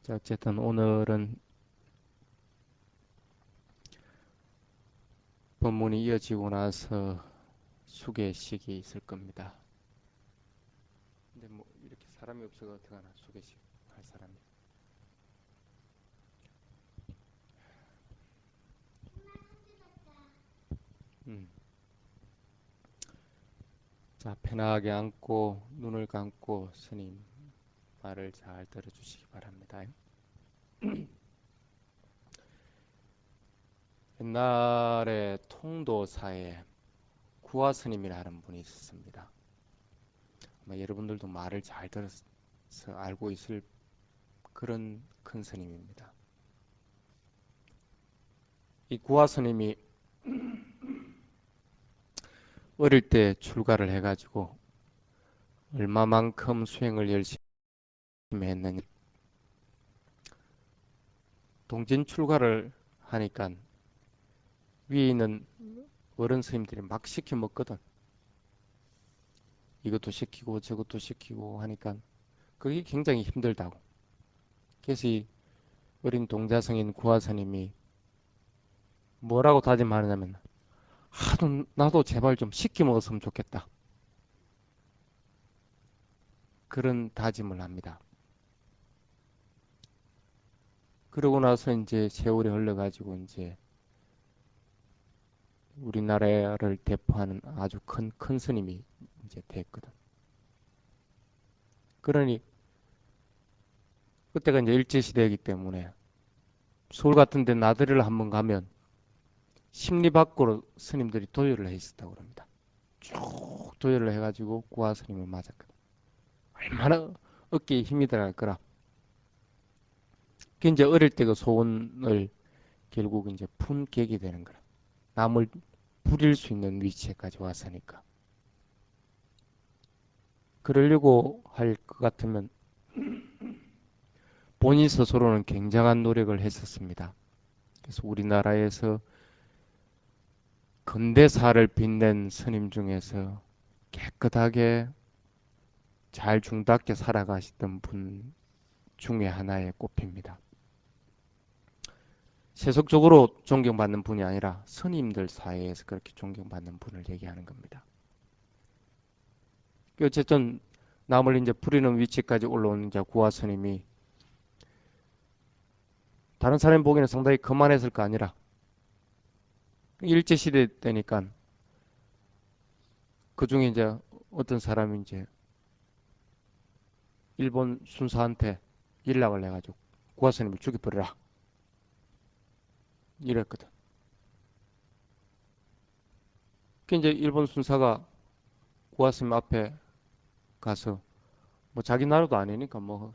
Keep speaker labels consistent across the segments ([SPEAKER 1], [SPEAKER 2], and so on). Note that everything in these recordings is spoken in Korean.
[SPEAKER 1] 자, 어쨌든 오늘은 본문이 이어지고 나서 수계식이 있을 겁니다. 근데 뭐 이렇게 사람이 없어가 어떡하나 수계식 할 사람이. 음. 자, 편하게 앉고 눈을 감고 스님 말을 잘 들어주시기 바랍니다. 옛날에 통도사에 구화 스님이라는 분이 있었습니다. 아마 여러분들도 말을 잘 들어서 알고 있을 그런 큰 스님입니다. 이 구화 스님이 어릴 때 출가를 해가지고 얼마만큼 수행을 열심히 했느냐. 동진 출가를 하니까 위에 있는 어른 스님들이 막 시켜 먹거든. 이것도 시키고 저것도 시키고 하니까 그게 굉장히 힘들다고. 그래서 이 어린 동자성인 구화스님이 뭐라고 다짐하느냐면 하도 나도 제발 좀 시켜 먹었으면 좋겠다. 그런 다짐을 합니다. 그러고 나서 이제 세월이 흘러가지고 이제 우리나라를 대표하는 아주 큰 스님이 이제 됐거든. 그러니 그때가 이제 일제시대이기 때문에 서울 같은 데 나들이를 한번 가면 심리 밖으로 스님들이 도열을 해 있었다고 합니다. 쭉 도열을 해가지고 구화 스님을 맞았거든. 얼마나 어깨에 힘이 들어갈 거라. 그 이제 어릴 때 그 소원을 결국 이제 푼 계기 되는 거라. 남을 부릴 수 있는 위치에까지 왔으니까. 그러려고 할 것 같으면 본인 스스로는 굉장한 노력을 했었습니다. 그래서 우리나라에서 근대사를 빛낸 스님 중에서 깨끗하게 잘 중답게 살아가시던 분 중에 하나에 꼽힙니다. 세속적으로 존경받는 분이 아니라 스님들 사이에서 그렇게 존경받는 분을 얘기하는 겁니다. 어쨌든 남을 이제 부리는 위치까지 올라온 이제 구화 스님이 다른 사람 보기에는 상당히 거만했을 거 아니라 일제시대 때니까 그 중에 이제 어떤 사람이 이제 일본 순사한테 연락을 해가지고 구화 스님을 죽여버려라 이랬거든. 그 이제 일본 순사가 구화 스님 앞에 가서 뭐 자기 나라도 아니니까 뭐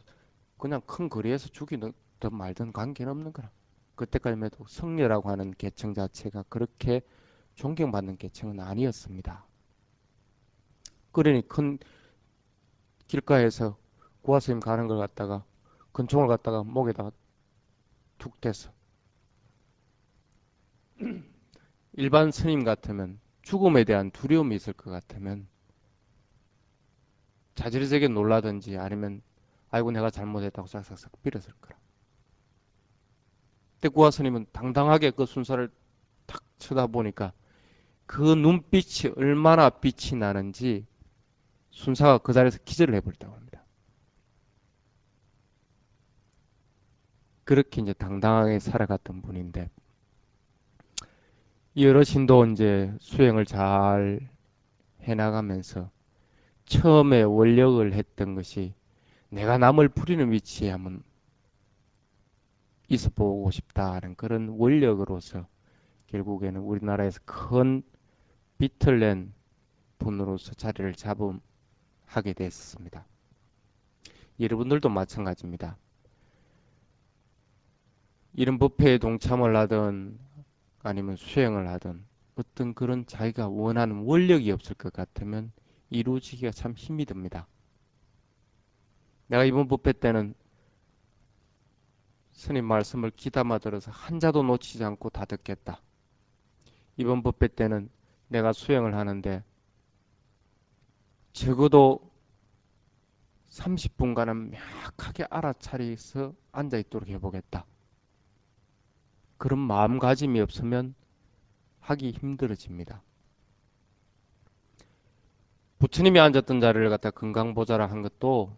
[SPEAKER 1] 그냥 큰 거리에서 죽이든 말든 관계는 없는 거라. 그때까지만 해도 성녀라고 하는 계층 자체가 그렇게 존경받는 계층은 아니었습니다. 그러니 큰 길가에서 구화스님 가는 걸 갖다가 권총을 갖다가 목에다가 툭 대서 일반 스님 같으면 죽음에 대한 두려움이 있을 것 같으면 자지러지게 놀라든지 아니면 아이고 내가 잘못했다고 싹싹싹 빌었을 거라. 근데 구화스님은 당당하게 그 순서를 탁 쳐다보니까 그 눈빛이 얼마나 빛이 나는지 순사가 그 자리에서 기절을 해버렸다고 합니다. 그렇게 이제 당당하게 살아갔던 분인데 이 어르신도 이제 수행을 잘 해나가면서 처음에 원력을 했던 것이 내가 남을 부리는 위치에 한번 있어 보고 싶다는 그런 원력으로서 결국에는 우리나라에서 큰 빛을 낸 분으로서 자리를 하게 됐습니다. 여러분들도 마찬가지입니다. 이런 법회에 동참을 하든 아니면 수행을 하든 어떤 그런 자기가 원하는 원력이 없을 것 같으면 이루어지기가 참 힘이 듭니다. 내가 이번 법회 때는 스님 말씀을 귀담아 들어서 한 자도 놓치지 않고 다 듣겠다. 이번 법회 때는 내가 수행을 하는데 적어도 30분간은 명확하게 알아차려서 앉아있도록 해보겠다. 그런 마음가짐이 없으면 하기 힘들어집니다. 부처님이 앉았던 자리를 갖다 건강보자라 한 것도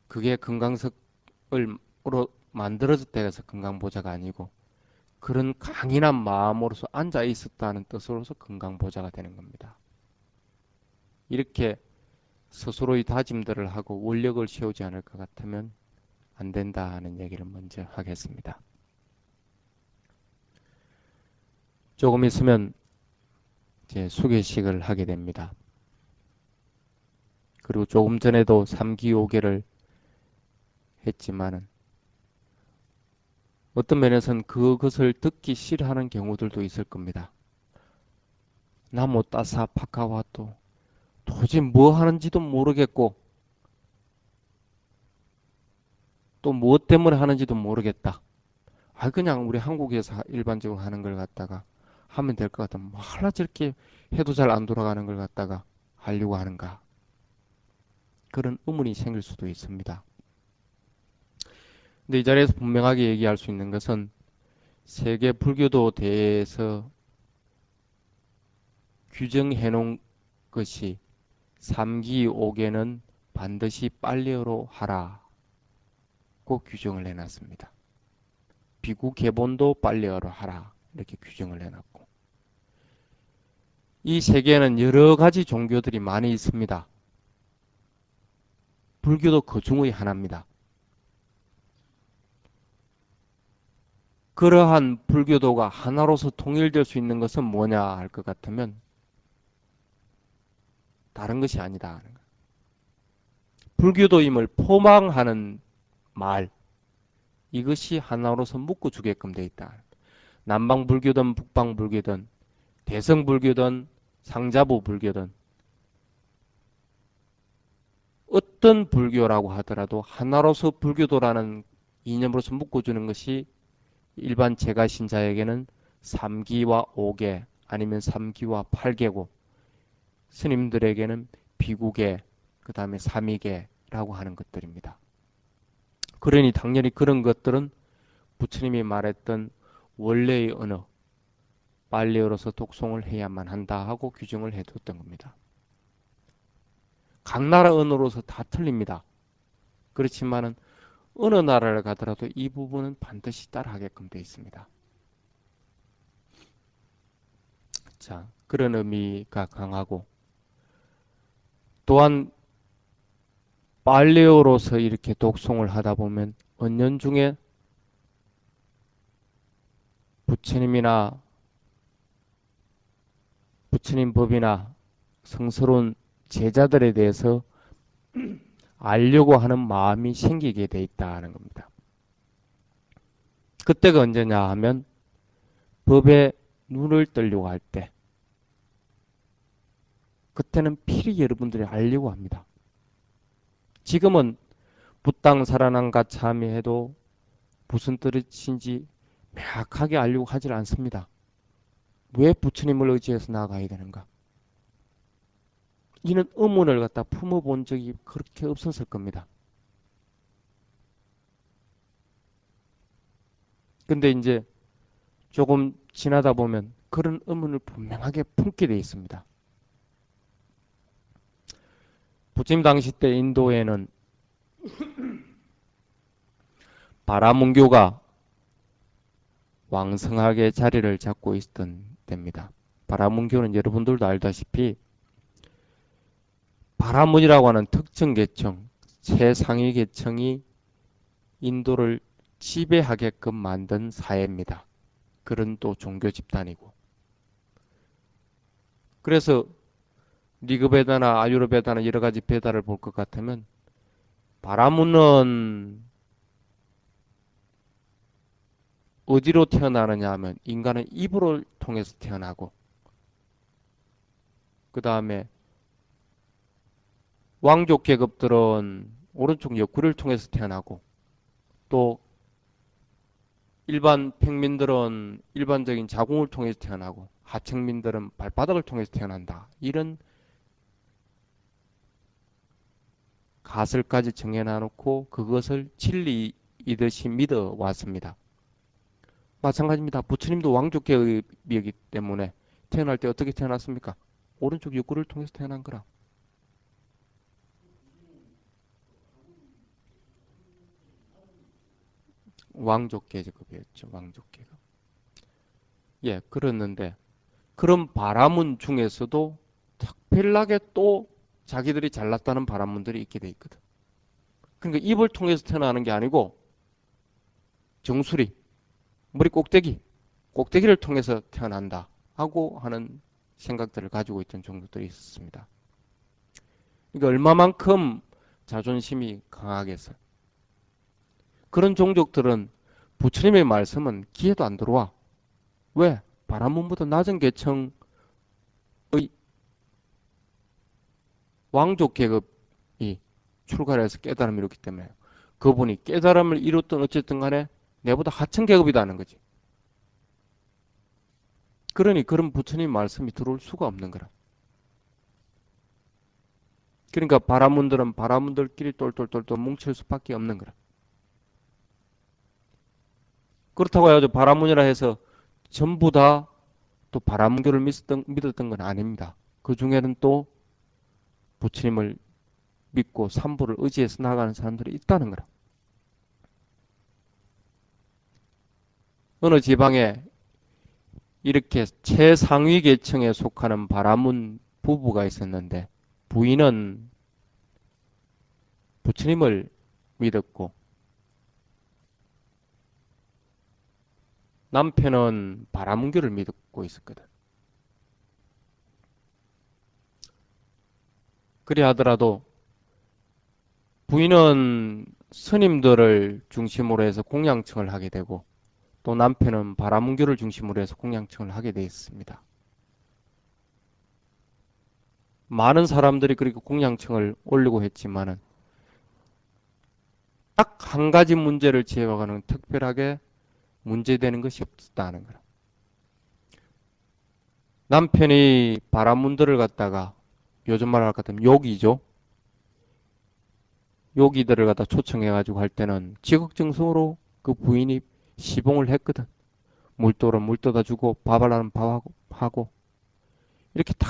[SPEAKER 1] 그게 건강석으로 만들어졌다 해서 건강보자가 아니고 그런 강인한 마음으로서 앉아 있었다는 뜻으로서 건강보자가 되는 겁니다. 이렇게 스스로의 다짐들을 하고 원력을 세우지 않을 것 같으면 안 된다 하는 얘기를 먼저 하겠습니다. 조금 있으면 이제 수계식을 하게 됩니다. 그리고 조금 전에도 3기5개를 했지만은 어떤 면에서는 그것을 듣기 싫어하는 경우들도 있을 겁니다. 나모 따사 파카와토 도저히 뭐 하는지도 모르겠고 또 무엇 때문에 하는지도 모르겠다. 그냥 우리 한국에서 일반적으로 하는 걸 갖다가 하면 될 것 같다. 뭐 하나 저렇게 해도 잘 안 돌아가는 걸 갖다가 하려고 하는가. 그런 의문이 생길 수도 있습니다. 근데 이 자리에서 분명하게 얘기할 수 있는 것은 세계 불교도 대해서 규정해 놓은 것이 3기 5개는 반드시 빨리어로 하라고 규정을 해놨습니다. 비구 개본도 빨리어로 하라 이렇게 규정을 해놨고 이 세계에는 여러 가지 종교들이 많이 있습니다. 불교도 그 중의 하나입니다. 그러한 불교도가 하나로서 통일될 수 있는 것은 뭐냐 할 것 같으면 다른 것이 아니다 하는 거예요. 불교도임을 포망하는 말 이것이 하나로서 묶어주게끔 되어 있다. 남방불교든 북방불교든 대성불교든 상자부불교든 어떤 불교라고 하더라도 하나로서 불교도라는 이념으로서 묶어주는 것이 일반 제가신자에게는 3기와 5개 아니면 3기와 8개고 스님들에게는 비구계 그 다음에 3위계라고 하는 것들입니다. 그러니 당연히 그런 것들은 부처님이 말했던 원래의 언어 빨리어로서 독송을 해야만 한다 하고 규정을 해뒀던 겁니다. 각 나라 언어로서 다 틀립니다. 그렇지만은 어느 나라를 가더라도 이 부분은 반드시 따라하게끔 되어 있습니다. 자, 그런 의미가 강하고 또한 빨리어로서 이렇게 독송을 하다 보면 은연중에 부처님이나 부처님 법이나 성스러운 제자들에 대해서 알려고 하는 마음이 생기게 돼 있다는 겁니다. 그때가 언제냐 하면 법에 눈을 뜨려고 할 때 그때는 필히 여러분들이 알려고 합니다. 지금은 부땅 살아난가 참여해도 무슨 뜻인지 명확하게 알려고 하질 않습니다. 왜 부처님을 의지해서 나아가야 되는가? 이는 의문을 갖다 품어본 적이 그렇게 없었을 겁니다. 근데 이제 조금 지나다 보면 그런 의문을 분명하게 품게 돼 있습니다. 부처님 당시 때 인도에는 바라문교가 왕성하게 자리를 잡고 있었던 때입니다. 바라문교는 여러분들도 알다시피 바라문이라고 하는 특정 계층, 최상위 계층이 인도를 지배하게끔 만든 사회입니다. 그런 또 종교 집단이고. 그래서 리그베다나 아유르베다나 여러 가지 베다를 볼 것 같으면 바라문은 어디로 태어나느냐 하면 인간은 입을 통해서 태어나고 그 다음에 왕족 계급들은 오른쪽 옆구리를 통해서 태어나고 또 일반 평민들은 일반적인 자궁을 통해서 태어나고 하층민들은 발바닥을 통해서 태어난다. 이런 사설까지 정해놔놓고 그것을 진리이듯이 믿어왔습니다. 마찬가지입니다. 부처님도 왕족계급이기 때문에 태어날 때 어떻게 태어났습니까? 오른쪽 욕구를 통해서 태어난 거라. 왕족계급이었죠. 왕족계급. 예, 그랬는데 그런 바라문 중에서도 특별하게 또 자기들이 잘났다는 바라문들이 있게 돼 있거든. 그러니까 입을 통해서 태어나는 게 아니고 정수리, 머리 꼭대기를 통해서 태어난다 하고 하는 생각들을 가지고 있던 종족들이 있었습니다. 그러니까 얼마만큼 자존심이 강하겠어요. 그런 종족들은 부처님의 말씀은 귀에도 안 들어와. 왜? 바라문보다 낮은 계층의 왕족 계급이 출가를 해서 깨달음을 이뤘기 때문에 그분이 깨달음을 이뤘든 어쨌든 간에 내보다 하층 계급이다는 거지. 그러니 그런 부처님 말씀이 들어올 수가 없는 거라. 그러니까 바라문들은 바라문들끼리 똘똘똘똘 뭉칠 수밖에 없는 거라. 그렇다고 해가지고 바라문이라 해서 전부 다 또 바라문교를 믿었던 건 아닙니다. 그 중에는 또 부처님을 믿고 삼부를 의지해서 나가는 사람들이 있다는 거라. 어느 지방에 이렇게 최상위 계층에 속하는 바라문 부부가 있었는데 부인은 부처님을 믿었고 남편은 바라문교를 믿고 있었거든. 그리 하더라도 부인은 스님들을 중심으로 해서 공양청을 하게 되고 또 남편은 바라문교를 중심으로 해서 공양청을 하게 되어 있습니다. 많은 사람들이 그렇게 공양청을 올리고 했지만은 딱 한 가지 문제를 제외하고는 특별하게 문제되는 것이 없다는 거라. 남편이 바라문들을 갖다가 요즘 말로 할 것 같으면 요기죠. 요기들을 갖다 초청해가지고 할 때는 지극정성으로 그 부인이 시봉을 했거든. 물도로 물 떠다 주고 밥하라는 밥하고 이렇게 다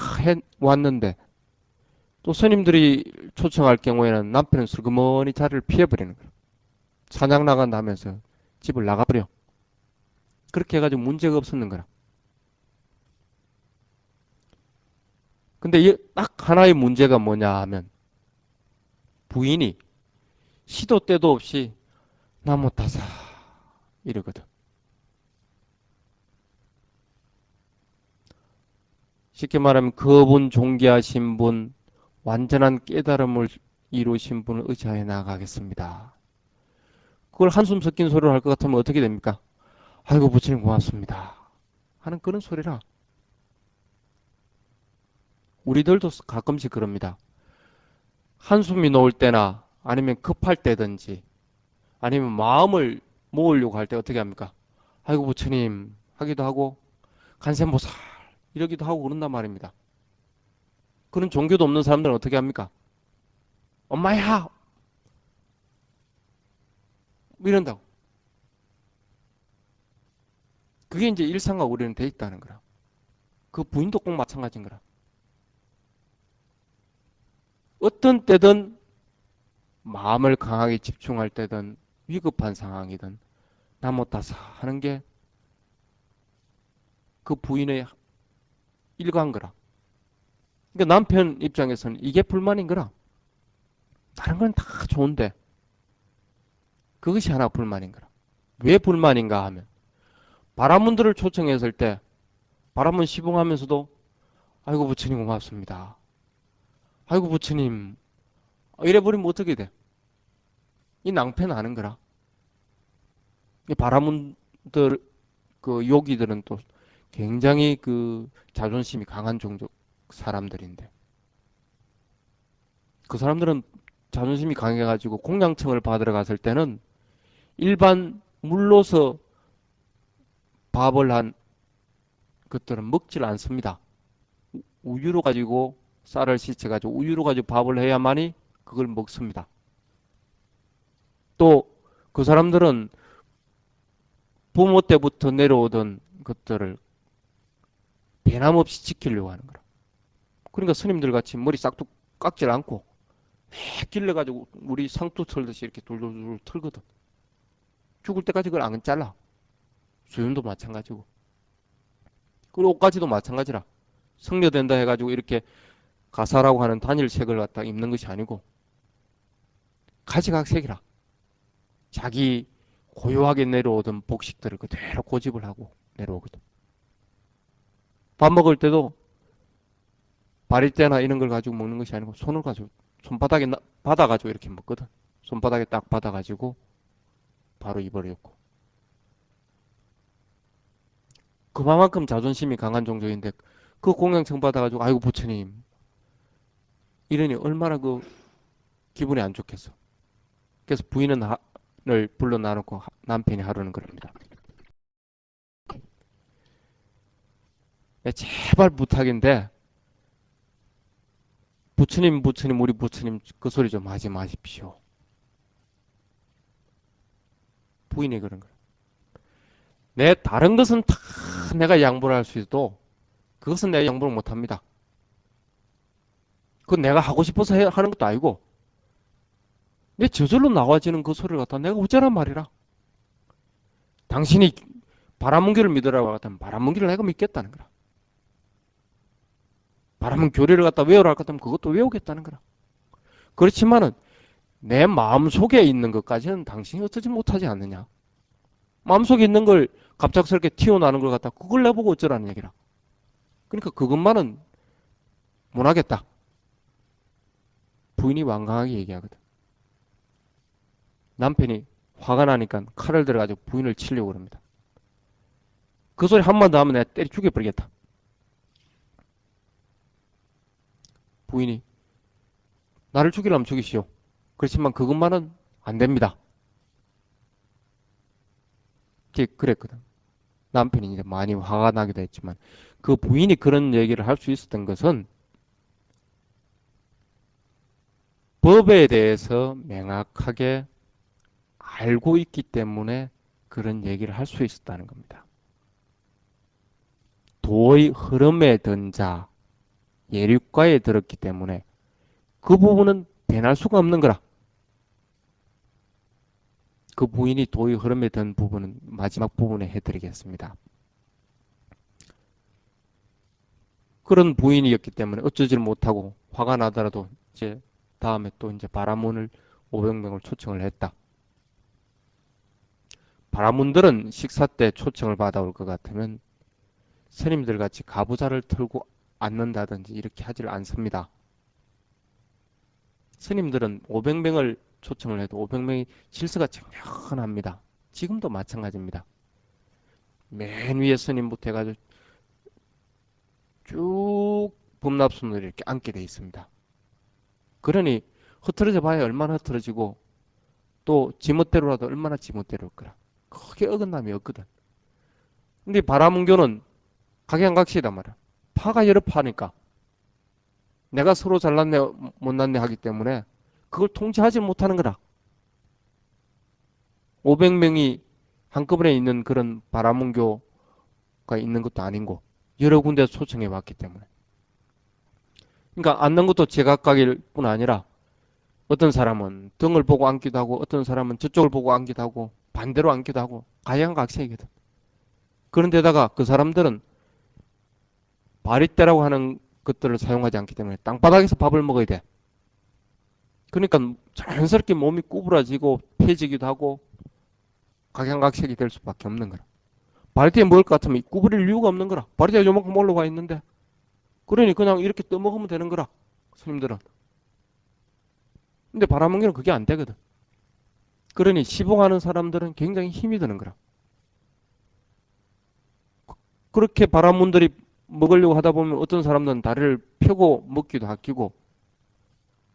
[SPEAKER 1] 해왔는데 또 스님들이 초청할 경우에는 남편은 슬그머니 자리를 피해버리는 거야. 사냥 나간다면서 집을 나가버려. 그렇게 해가지고 문제가 없었는 거라. 근데 딱 하나의 문제가 뭐냐 하면 부인이 시도 때도 없이 나무 타사 이러거든. 쉽게 말하면 그분 존귀하신 분, 완전한 깨달음을 이루신 분을 의지하여 나가겠습니다. 그걸 한숨 섞인 소리를 할 것 같으면 어떻게 됩니까? 아이고 부처님 고맙습니다 하는 그런 소리라. 우리들도 가끔씩 그럽니다. 한숨이 놓을 때나 아니면 급할 때든지 아니면 마음을 모으려고 할 때 어떻게 합니까? 아이고 부처님 하기도 하고 간센보살 이러기도 하고 그런단 말입니다. 그런 종교도 없는 사람들은 어떻게 합니까? 엄마야 이런다고. 그게 이제 일상과 우리는 돼 있다는 거라. 그 부인도 꼭 마찬가지인 거라. 어떤 때든 마음을 강하게 집중할 때든 위급한 상황이든 나못다사 하는 게 그 부인의 일과인 거라. 그러니까 남편 입장에서는 이게 불만인 거라. 다른 건 다 좋은데 그것이 하나 불만인 거라. 왜 불만인가 하면 바라문들을 초청했을 때 바라문 시봉하면서도 아이고 부처님 고맙습니다. 아이고 부처님 이래 버리면 어떻게 돼? 이 낭패는 아는 거라. 이 바라문들 그 요기들은 또 굉장히 그 자존심이 강한 종족 사람들인데 그 사람들은 자존심이 강해가지고 공양청을 받으러 갔을 때는 일반 물로서 밥을 한 것들은 먹질 않습니다. 우유로 가지고 쌀을 씻어가지고 우유로 가지고 밥을 해야만이 그걸 먹습니다. 또 그 사람들은 부모 때부터 내려오던 것들을 변함없이 지키려고 하는 거라. 그러니까 스님들 같이 머리 싹둑 깎질 않고 막 길러가지고 우리 상투 털듯이 이렇게 돌돌돌 털거든. 죽을 때까지 그걸 안 잘라. 수윤도 마찬가지고. 그리고 옷가지도 마찬가지라. 성녀된다 해가지고 이렇게 가사라고 하는 단일색을 갖다 입는 것이 아니고 가지각색이라. 자기 고요하게 내려오던 복식들을 그대로 고집을 하고 내려오거든. 밥 먹을 때도 바리떼나 이런 걸 가지고 먹는 것이 아니고 손을 가지고 손바닥에 받아가지고 이렇게 먹거든. 손바닥에 딱 받아가지고 바로 입어버렸고. 그만큼 자존심이 강한 종족인데 그 공양청 받아가지고 아이고 부처님 이러니 얼마나 그 기분이 안 좋겠어. 그래서 부인을 불러놔놓고 남편이 하루는 그럽니다. 제발 부탁인데 부처님 우리 부처님 그 소리 좀 하지 마십시오. 부인이 그런 거야. 내 다른 것은 다 내가 양보를 할 수 있어도 그것은 내가 양보를 못합니다. 그건 내가 하고 싶어서 하는 것도 아니고 내 저절로 나와지는 그 소리를 갖다 내가 어쩌란 말이라. 당신이 바라문기를 믿으라고 하면 바라문기를 내가 믿겠다는 거라. 바라문 교리를 갖다 외우라 할 것 같으면 그것도 외우겠다는 거라. 그렇지만은 내 마음속에 있는 것까지는 당신이 어쩌지 못하지 않느냐. 마음속에 있는 걸 갑작스럽게 튀어나오는 걸 갖다 그걸 내보고 어쩌라는 얘기라. 그러니까 그것만은 못하겠다. 부인이 완강하게 얘기하거든. 남편이 화가 나니까 칼을 들어가지고 부인을 치려고 그럽니다. 그 소리 한 번 더 하면 내가 때려 죽여버리겠다. 부인이 나를 죽이려면 죽이시오. 그렇지만 그것만은 안 됩니다. 그랬거든. 남편이 이제 많이 화가 나기도 했지만 그 부인이 그런 얘기를 할 수 있었던 것은 법에 대해서 명확하게 알고 있기 때문에 그런 얘기를 할 수 있었다는 겁니다. 도의 흐름에 든 자, 예륙가에 들었기 때문에 그 부분은 변할 수가 없는 거라. 그 부인이 도의 흐름에 든 부분은 마지막 부분에 해드리겠습니다. 그런 부인이었기 때문에 어쩌지를 못하고 화가 나더라도 이제 다음에 또 이제 바라문을 500명을 초청을 했다. 바라문들은 식사 때 초청을 받아올 것 같으면 스님들 같이 가부좌를 털고 앉는다든지 이렇게 하질 않습니다. 스님들은 500명을 초청을 해도 500명이 질서가 청량합니다. 지금도 마찬가지입니다. 맨 위에 스님부터 해가지고 쭉 범납순을 이렇게 앉게 돼 있습니다. 그러니 흐트러져 봐야 얼마나 흐트러지고 또 지멋대로라도 얼마나 지멋대로일 거라. 크게 어긋남이 없거든. 근데 바라문교는 각양각시이단 말이야. 파가 여러 파니까 내가 서로 잘났네 못났네 하기 때문에 그걸 통제하지 못하는 거라. 500명이 한꺼번에 있는 그런 바라문교가 있는 것도 아니고 여러 군데서 초청해 왔기 때문에. 그러니까 앉는 것도 제각각일 뿐 아니라 어떤 사람은 등을 보고 앉기도 하고 어떤 사람은 저쪽을 보고 앉기도 하고 반대로 앉기도 하고 각양각색이거든. 그런데다가 그 사람들은 바리떼라고 하는 것들을 사용하지 않기 때문에 땅바닥에서 밥을 먹어야 돼. 그러니까 자연스럽게 몸이 구부러지고 펴지기도 하고 각양각색이 될 수밖에 없는 거라. 바리떼에 먹을 것 같으면 구부릴 이유가 없는 거라. 바리떼가 요만큼 올라와 있는데 그러니 그냥 이렇게 떠먹으면 되는 거라. 스님들은. 근데 바라문기는 그게 안 되거든. 그러니 시봉하는 사람들은 굉장히 힘이 드는 거라. 그렇게 바라문들이 먹으려고 하다 보면 어떤 사람들은 다리를 펴고 먹기도 아끼고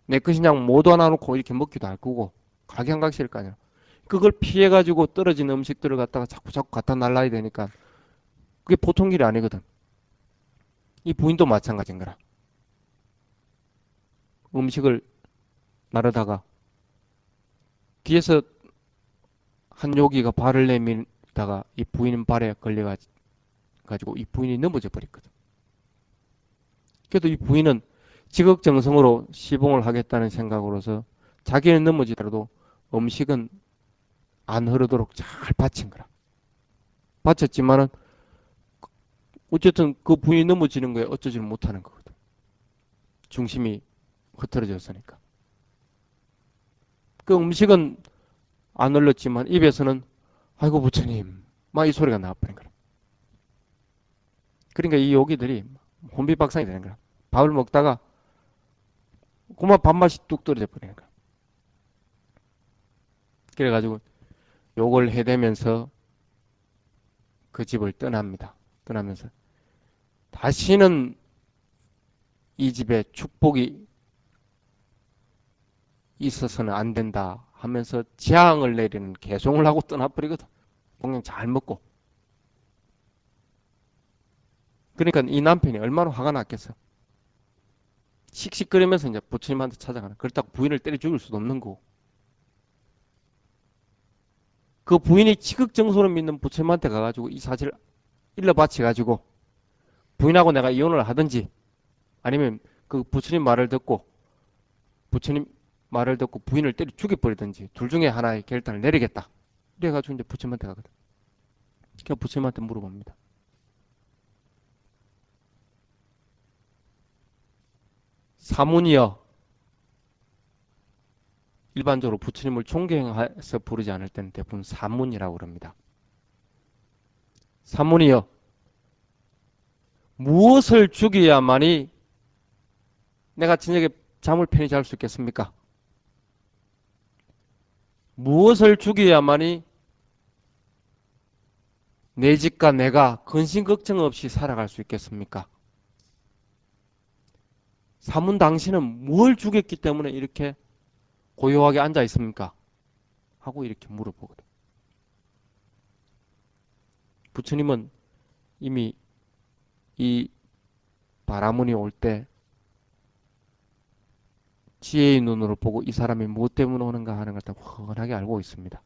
[SPEAKER 1] 내 것이 그냥 모두 하나 놓고 이렇게 먹기도 할 거고 각양각색일 거 아니야. 그걸 피해가지고 떨어진 음식들을 갖다가 자꾸 갖다 날라야 되니까 그게 보통 일이 아니거든. 이 부인도 마찬가지인 거라. 음식을 나르다가 뒤에서 한 요기가 발을 내밀다가 이 부인 발에 걸려가지고 이 부인이 넘어져 버렸거든. 그래도 이 부인은 지극정성으로 시봉을 하겠다는 생각으로서 자기는 넘어지더라도 음식은 안 흐르도록 잘 받친 거라. 받쳤지만은 어쨌든 그 부인이 넘어지는 거에 어쩌지를 못하는 거거든. 중심이 흐트러졌으니까. 그 음식은 안 흘렀지만 입에서는 아이고 부처님 막 이 소리가 나와버린 거라. 그러니까 이 요기들이 혼비박산이 되는 거야. 밥을 먹다가 그만 밥맛이 뚝 떨어져 버리는 거야. 그래가지고 욕을 해대면서 그 집을 떠납니다. 떠나면서 다시는 이 집에 축복이 있어서는 안 된다 하면서 재앙을 내리는 개송을 하고 떠나버리거든. 공양 잘 먹고. 그러니까 이 남편이 얼마나 화가 났겠어. 씩씩거리면서 이제 부처님한테 찾아가는. 그렇다고 부인을 때려 죽일 수도 없는 거고. 그 부인이 지극정성으로 믿는 부처님한테 가가지고 이 사실을 일러 바쳐가지고 부인하고 내가 이혼을 하든지 아니면 그 부처님 말을 듣고 부처님 말을 듣고 부인을 때려 죽여버리든지 둘 중에 하나의 결단을 내리겠다. 그래가지고 이제 부처님한테 가거든. 그래서 부처님한테 물어봅니다. 사문이여, 일반적으로 부처님을 존경해서 부르지 않을 때는 대부분 사문이라고 그럽니다. 사문이여, 무엇을 죽여야만이 내가 저녁에 잠을 편히 잘 수 있겠습니까? 무엇을 죽여야만이 내 집과 내가 근심 걱정 없이 살아갈 수 있겠습니까? 사문 당신은 뭘 죽였기 때문에 이렇게 고요하게 앉아 있습니까? 하고 이렇게 물어보거든. 부처님은 이미 이 바라문이 올 때 지혜의 눈으로 보고 이 사람이 무엇 때문에 오는가 하는 걸 다 훤하게 알고 있습니다.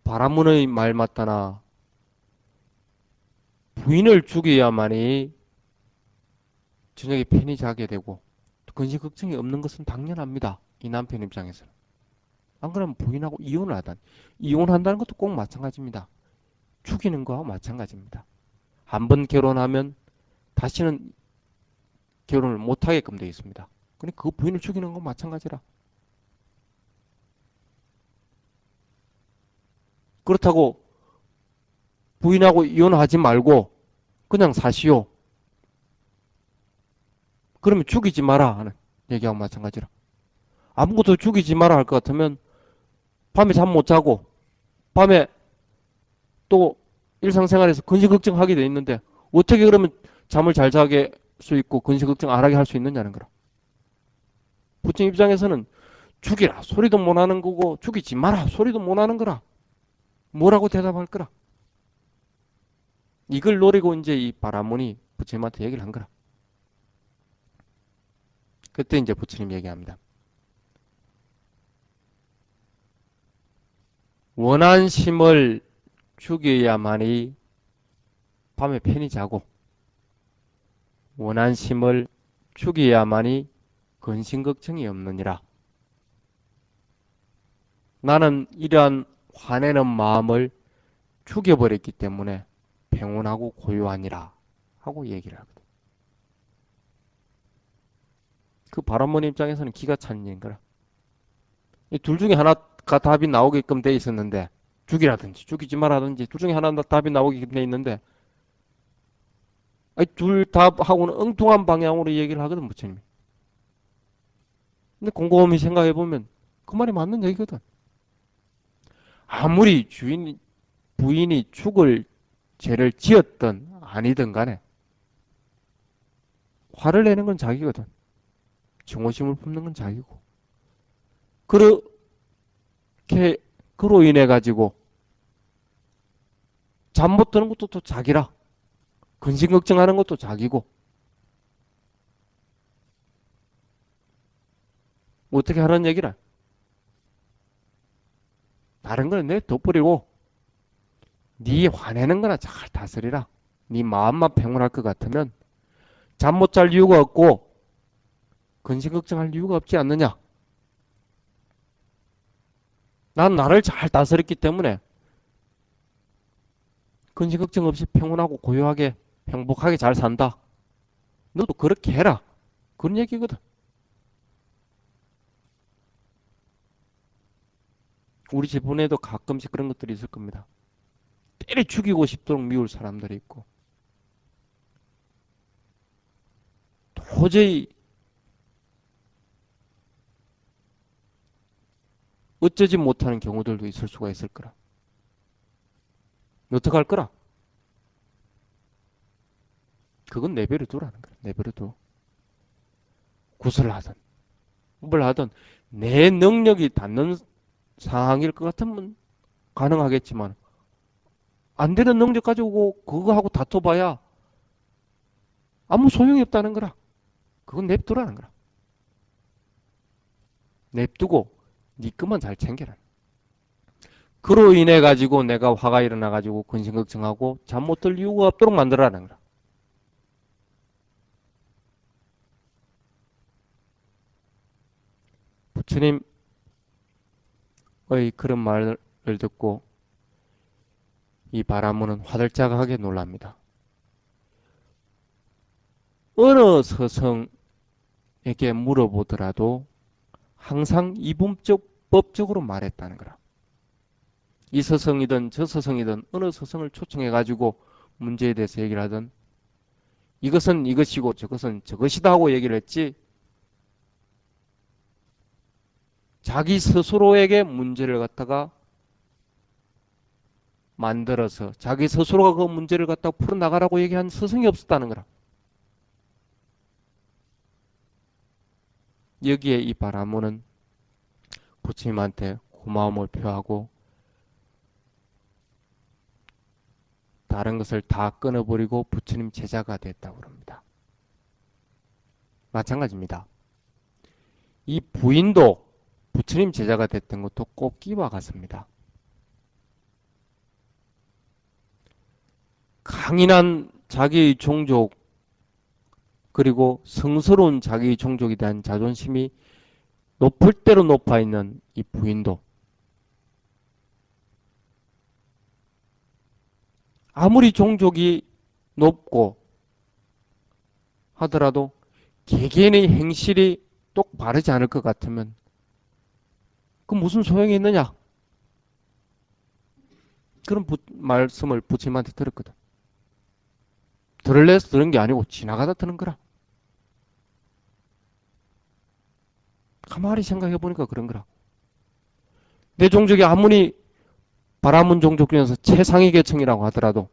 [SPEAKER 1] 바라문의 말 맞다나 부인을 죽여야만이 저녁에 편히 자게 되고 근심 걱정이 없는 것은 당연합니다. 이 남편 입장에서는. 안 그러면 부인하고 이혼을 하단. 이혼한다는 것도 꼭 마찬가지입니다. 죽이는 거와 마찬가지입니다. 한 번 결혼하면 다시는 결혼을 못하게끔 되어 있습니다. 그러니까 그 부인을 죽이는 건 마찬가지라. 그렇다고 부인하고 이혼하지 말고 그냥 사시오. 그러면 죽이지 마라 하는 얘기하고 마찬가지라. 아무것도 죽이지 마라 할 것 같으면 밤에 잠 못 자고 밤에 또 일상생활에서 근심 걱정하게 돼 있는데 어떻게 그러면 잠을 잘 자게 할 수 있고 근심 걱정 안 하게 할 수 있느냐는 거라. 부처님 입장에서는 죽이라 소리도 못 하는 거고 죽이지 마라 소리도 못 하는 거라. 뭐라고 대답할 거라. 이걸 노리고 이제 이 바라문이 부처님한테 얘기를 한 거라. 그때 이제 부처님 얘기합니다. 원한심을 죽여야만이 밤에 편히 자고 원한심을 죽여야만이 근심 걱정이 없느니라. 나는 이러한 화내는 마음을 죽여버렸기 때문에 평온하고 고요하니라 하고 얘기를 하거든. 그 바람문 입장에서는 기가 찬 일인 거라. 이 둘 중에 하나가 답이 나오게끔 돼 있었는데 죽이라든지 죽이지 말라든지 둘 중에 하나 답이 나오게끔 돼 있는데 둘 답하고는 엉뚱한 방향으로 얘기를 하거든 부처님이. 근데 곰곰이 생각해보면 그 말이 맞는 얘기거든. 아무리 부인이 죽을 죄를 지었든 아니든 간에 화를 내는 건 자기거든. 증오심을 품는 건 자기고. 그렇게 그로 인해 가지고 잠 못 드는 것도 또 자기라. 근심 걱정하는 것도 자기고. 어떻게 하라는 얘기라. 다른 거는 내둬버리고 네 화내는 거나 잘 다스리라. 네 마음만 평온할 것 같으면 잠 못 잘 이유가 없고 근심 걱정할 이유가 없지 않느냐. 난 나를 잘 다스렸기 때문에 근심 걱정 없이 평온하고 고요하게 행복하게 잘 산다. 너도 그렇게 해라. 그런 얘기거든. 우리 주변에도 가끔씩 그런 것들이 있을 겁니다. 때려 죽이고 싶도록 미울 사람들이 있고 도저히 어쩌지 못하는 경우들도 있을 수가 있을 거라. 어떡할 거라? 그건 내버려 두라는 거야. 내버려 둬. 구슬을 하든 뭘 하든 내 능력이 닿는 상황일 것 같으면 가능하겠지만 안 되는 능력 가지고 그거 하고 다퉈봐야 아무 소용이 없다는 거라. 그건 냅두라는 거라. 냅두고 네 것만 잘 챙겨라. 그로 인해 가지고 내가 화가 일어나 가지고 근심 걱정하고 잠 못 들 이유가 없도록 만들어라는 거라. 부처님의 그런 말을 듣고 이 바라문은 화들짝하게 놀랍니다. 어느 서성에게 물어보더라도 항상 이분적 법적으로 말했다는 거라. 이 서성이든 저 서성이든 어느 서성을 초청해가지고 문제에 대해서 얘기를 하든 이것은 이것이고 저것은 저것이다 하고 얘기를 했지 자기 스스로에게 문제를 갖다가 만들어서 자기 스스로가 그 문제를 갖다가 풀어나가라고 얘기한 스승이 없었다는 거라. 여기에 이 바라문은 부처님한테 고마움을 표하고 다른 것을 다 끊어버리고 부처님 제자가 됐다고 합니다. 마찬가지입니다. 이 부인도 부처님 제자가 됐던 것도 꽃기와 같습니다. 강인한 자기의 종족 그리고 성스러운 자기의 종족에 대한 자존심이 높을 대로 높아 있는 이 부인도 아무리 종족이 높고 하더라도 개개인의 행실이 똑 바르지 않을 것 같으면 그 무슨 소용이 있느냐? 그런 말씀을 부처님한테 들었거든. 들을래서 들은 게 아니고 지나가다 들은 거라. 가만히 생각해 보니까 그런 거라. 내 종족이 아무리 바라문 종족 중에서 최상위 계층이라고 하더라도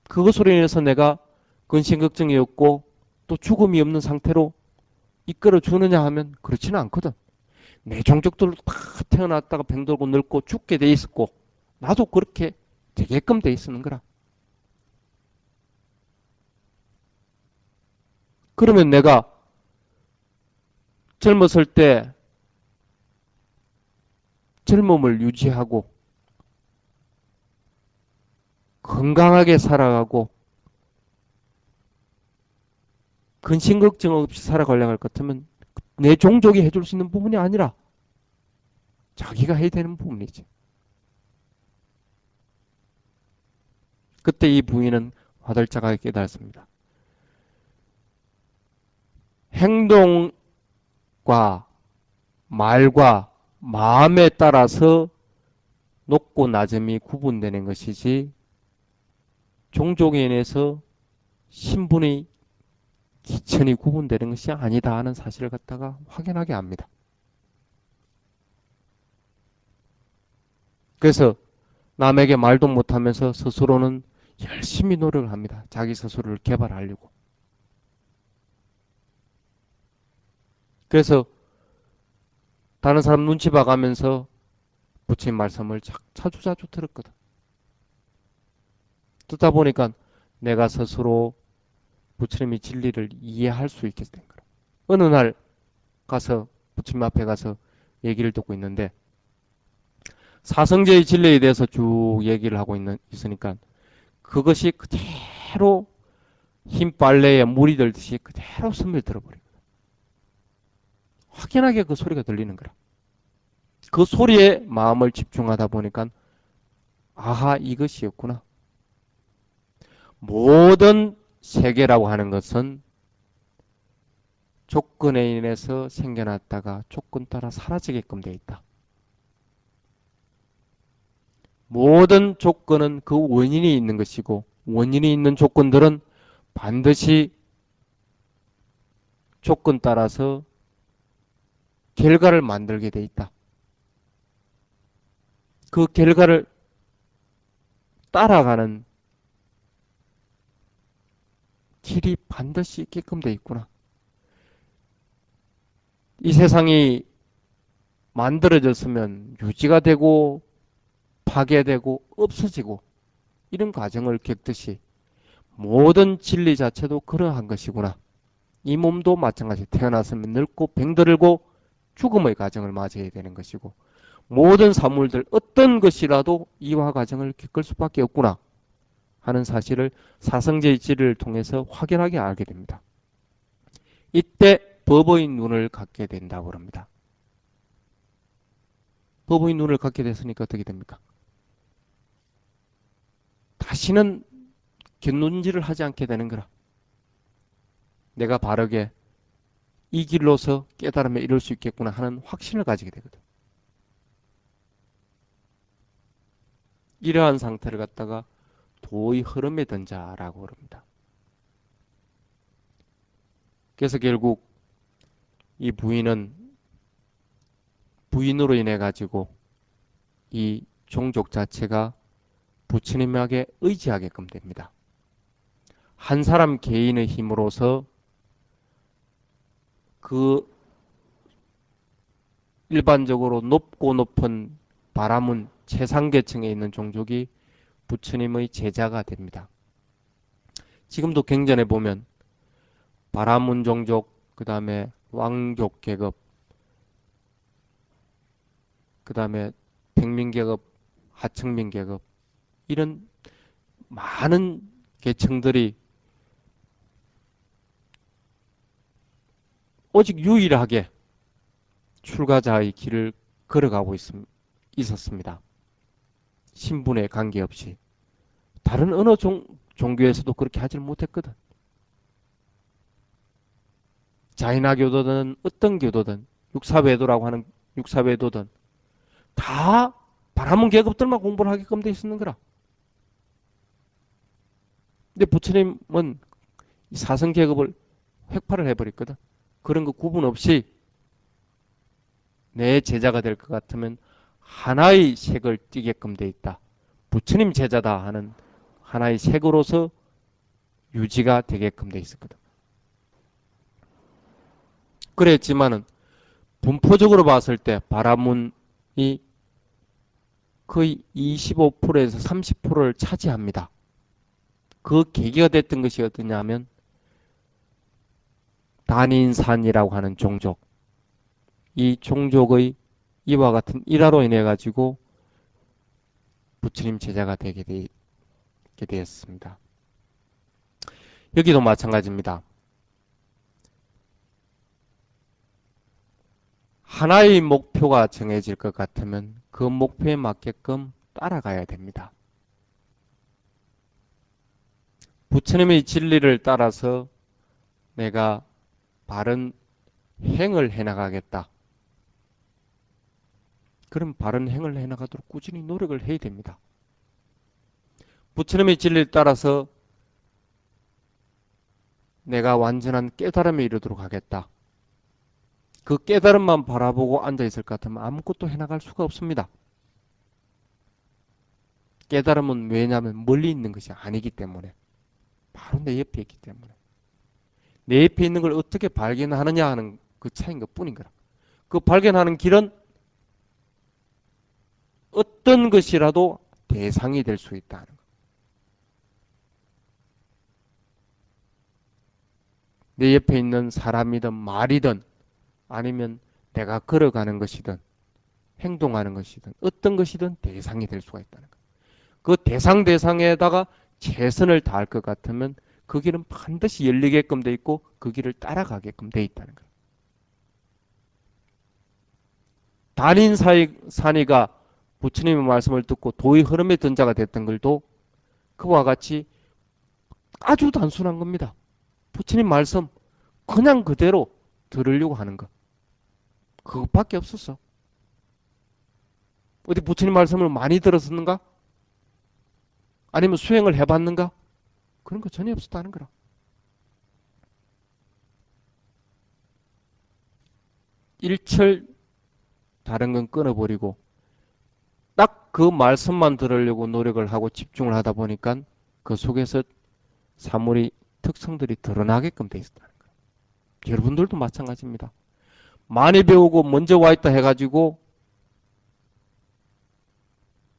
[SPEAKER 1] 그것으로 인해서 내가 근심 걱정이 없고 또 죽음이 없는 상태로 이끌어 주느냐 하면 그렇지는 않거든. 내 종족들도 다 태어났다가 병들고 늙고 죽게 돼 있었고 나도 그렇게 되게끔 돼 있는 거라. 그러면 내가 젊었을 때 젊음을 유지하고 건강하게 살아가고 근심 걱정 없이 살아가려고 할 것 같으면 내 종족이 해줄 수 있는 부분이 아니라 자기가 해야 되는 부분이지. 그때 이 부인은 화들짝하게 깨달았습니다. 행동과 말과 마음에 따라서 높고 낮음이 구분되는 것이지 종족에 인해서 신분이 기천이 구분되는 것이 아니다 하는 사실을 갖다가 확연하게 압니다. 그래서 남에게 말도 못하면서 스스로는 열심히 노력을 합니다. 자기 스스로를 개발하려고. 그래서 다른 사람 눈치 봐가면서 부처님 말씀을 자주자주 들었거든. 듣다 보니까 내가 스스로 부처님의 진리를 이해할 수 있게 된 거라. 어느 날 가서 부처님 앞에 가서 얘기를 듣고 있는데 사성제의 진리에 대해서 쭉 얘기를 하고 있으니까 그것이 그대로 흰 빨래에 물이 들듯이 그대로 스며들어 버려요. 확연하게 그 소리가 들리는 거라. 그 소리에 마음을 집중하다 보니까 아하 이것이었구나. 모든 세계라고 하는 것은 조건에 인해서 생겨났다가 조건 따라 사라지게끔 되어 있다. 모든 조건은 그 원인이 있는 것이고 원인이 있는 조건들은 반드시 조건 따라서 결과를 만들게 돼 있다. 그 결과를 따라가는 길이 반드시 있게끔 돼 있구나. 이 세상이 만들어졌으면 유지가 되고 파괴되고 없어지고 이런 과정을 겪듯이 모든 진리 자체도 그러한 것이구나. 이 몸도 마찬가지 태어났으면 늙고 병들고 죽음의 과정을 맞이해야 되는 것이고 모든 사물들 어떤 것이라도 이와 과정을 겪을 수밖에 없구나 하는 사실을 사성제의 진리를 통해서 확연하게 알게 됩니다. 이때 법의 눈을 갖게 된다고 합니다. 법의 눈을 갖게 됐으니까 어떻게 됩니까? 다시는 곁눈질을 하지 않게 되는 거라. 내가 바르게 이 길로서 깨달음에 이룰 수 있겠구나 하는 확신을 가지게 되거든. 이러한 상태를 갖다가 도의 흐름에 든 자라고 합니다. 그래서 결국 이 부인으로 인해 가지고 이 종족 자체가 부처님에게 의지하게끔 됩니다. 한 사람 개인의 힘으로서 그 일반적으로 높고 높은 바라문 최상계층에 있는 종족이 부처님의 제자가 됩니다. 지금도 경전에 보면 바라문 종족, 그 다음에 왕족 계급, 그 다음에 평민 계급, 하층민 계급 이런 많은 계층들이 오직 유일하게 출가자의 길을 걸어가고 있었습니다. 신분에 관계없이. 다른 어느 종교에서도 그렇게 하질 못했거든. 자이나교도든 어떤 교도든 육사외도라고 하는 육사외도든 다 바라문 계급들만 공부를 하게끔 돼 있었는 거라. 근데 부처님은 사성 계급을 획파를 해버렸거든. 그런 거 구분 없이 내 제자가 될 것 같으면 하나의 색을 띠게끔 돼 있다. 부처님 제자다 하는 하나의 색으로서 유지가 되게끔 돼 있었거든. 그랬지만은 분포적으로 봤을 때 바라문이 거의 25%에서 30%를 차지합니다. 그 계기가 됐던 것이 어떠냐면 단인산이라고 하는 종족. 이 종족의 이와 같은 일화로 인해 가지고 부처님 제자가 되게 되었습니다. 여기도 마찬가지입니다. 하나의 목표가 정해질 것 같으면 그 목표에 맞게끔 따라가야 됩니다. 부처님의 진리를 따라서 내가 바른 행을 해나가겠다. 그럼 바른 행을 해나가도록 꾸준히 노력을 해야 됩니다. 부처님의 진리를 따라서 내가 완전한 깨달음에 이르도록 하겠다. 그 깨달음만 바라보고 앉아있을 것 같으면 아무것도 해나갈 수가 없습니다. 깨달음은 왜냐하면 멀리 있는 것이 아니기 때문에 바로 내 옆에 있기 때문에 내 옆에 있는 걸 어떻게 발견하느냐 하는 그 차이인 것 뿐인 거라. 그 발견하는 길은 어떤 것이라도 대상이 될 수 있다는 것. 내 옆에 있는 사람이든 말이든 아니면 내가 걸어가는 것이든 행동하는 것이든 어떤 것이든 대상이 될 수가 있다는 거예요. 그 대상에다가 최선을 다할 것 같으면 그 길은 반드시 열리게끔 돼 있고 그 길을 따라가게끔 돼 있다는 거예요. 단인산이가 부처님의 말씀을 듣고 도의 흐름에 든 자가 됐던 걸도 그와 같이 아주 단순한 겁니다. 부처님 말씀 그냥 그대로 들으려고 하는 것. 그것밖에 없었어. 어디 부처님 말씀을 많이 들었었는가? 아니면 수행을 해봤는가? 그런 거 전혀 없었다는 거라. 일철 다른 건 끊어버리고 딱 그 말씀만 들으려고 노력을 하고 집중을 하다 보니까 그 속에서 사물이 특성들이 드러나게끔 돼 있었다는 거예요. 여러분들도 마찬가지입니다. 많이 배우고 먼저 와 있다 해가지고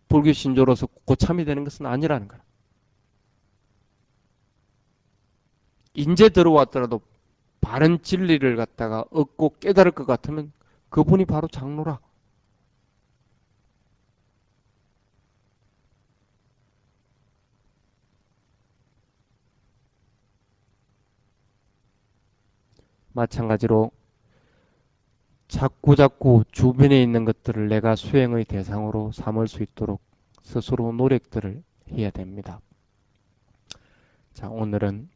[SPEAKER 1] 불교 신조로서 고참이 되는 것은 아니라는 거예요. 인제 들어왔더라도 바른 진리를 갖다가 얻고 깨달을 것 같으면 그분이 바로 장로라. 마찬가지로 자꾸자꾸 주변에 있는 것들을 내가 수행의 대상으로 삼을 수 있도록 스스로 노력들을 해야 됩니다. 자, 오늘은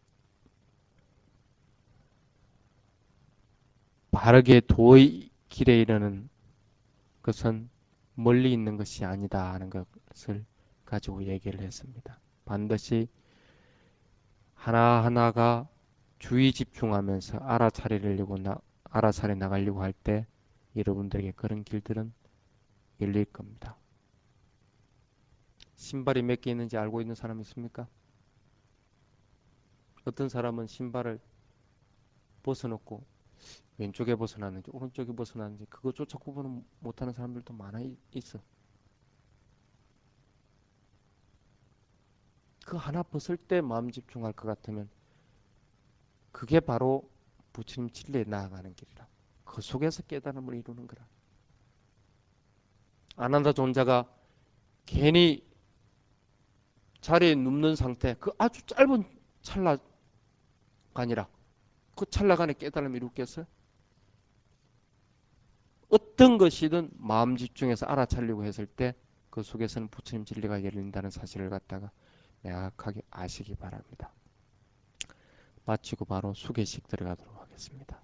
[SPEAKER 1] 바르게 도의 길에 이르는 것은 멀리 있는 것이 아니다 하는 것을 가지고 얘기를 했습니다. 반드시 하나하나가 주의 집중하면서 알아차려 나가려고 할 때 여러분들에게 그런 길들은 열릴 겁니다. 신발이 몇 개 있는지 알고 있는 사람 있습니까? 어떤 사람은 신발을 벗어놓고 왼쪽에 벗어났는지 오른쪽에 벗어났는지 그거조차 구분을 못하는 사람들도 많아 있어. 그 하나 벗을 때 마음 집중할 것 같으면 그게 바로 부처님 진리에 나아가는 길이라. 그 속에서 깨달음을 이루는 거라. 아난다 존자가 괜히 자리에 눕는 상태, 그 아주 짧은 찰나가 아니라 그 찰나간에 깨달음을 이루겠어요? 어떤 것이든 마음 집중해서 알아차리려고 했을 때 그 속에서는 부처님 진리가 열린다는 사실을 갖다가 명확하게 아시기 바랍니다. 마치고 바로 수계식 들어가도록 하겠습니다.